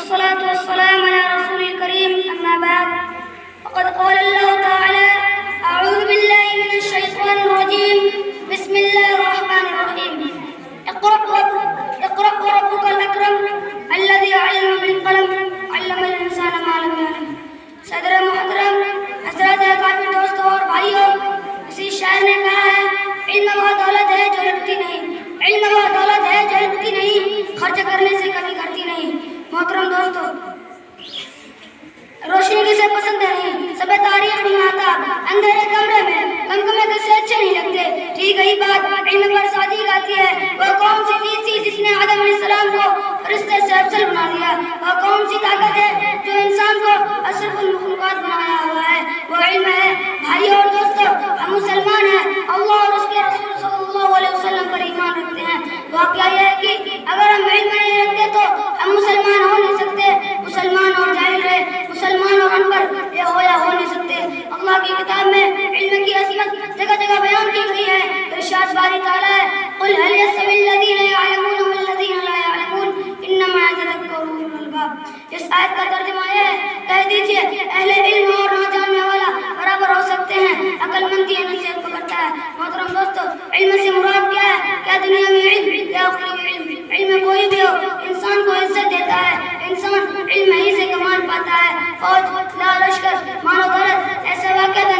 والصلاة والسلام على رسول الكريم أما بعد فقد قال الله تعالى أعوذ بالله من الشيطان الرجيم بسم الله الرحمن الرحيم اقرأ وربك الأكرم الذي علم بالقلم علم الإنسان ما لم يعلم. صدر محترم حضرات کافی دوستوں اور بھائیوں، اسی شاعر نے کہا ہے علم وہ دولت ہے جو لٹتی نہیں، علم وہ دولت ہے جو لٹتی نہیں، خرچ کرنے سے کبھی گھٹتی نہیں. محترم دوستوں، روشنی کسے پسند نہیں، سب تاریخ بناتا اندھیرے کمرے میں کمکمے کسے اچھے نہیں لگتے. ٹھیک ہی بات علم پر صادق آتی ہے. وہ کون سی چیز تھی جس نے آدم علیہ السلام کو فرشتے سے افضل بنا دیا؟ وہ کون سی طاقت ہے جو انسان کو اشرف المخلوقات بنایا ہوا ہے؟ وہ علم ہے. بھائیوں اور دوستوں، ہم مسلمان ہیں، اللہ اور اس کے رسول صلی اللہ علیہ وسلم پر ایمان رکھتے ہیں. واقعہ یہ ہے کہ اگر ہم علم نہیں رکھتے تو ہم مسلمان ہو نہیں سکتے. مسلمان اور جاہل رہے، مسلمان اور ان پڑھ یہ ہو یا ہو نہیں سکتے. اللہ کی کتاب میں علم کی عظمت جگہ جگہ بیان کی گئی ہے. ارشاد باری تعالیٰ ہے قل هل يستوي الذين يعلمون والذين لا يعلمون انما يتذكر اولو الالباب. اس آیت کا ترجمہ یہ ہے، کہہ دیجئے اہل علم اور نہ جاننے والا برابر ہو سکتے ہیں، عقل مند یہ نصیحت پکڑتا ہے. محترم دوستو، علم سے مراد کیا ہے؟ کیا دنیاوی علم یا اخروی علم؟ علم کوئی بھی ہو انسان کو عزت دیتا ہے. انسان علم ہی سے کمال پاتا ہے. فوج، لا لشکر، مال و دولت ایسے واقعات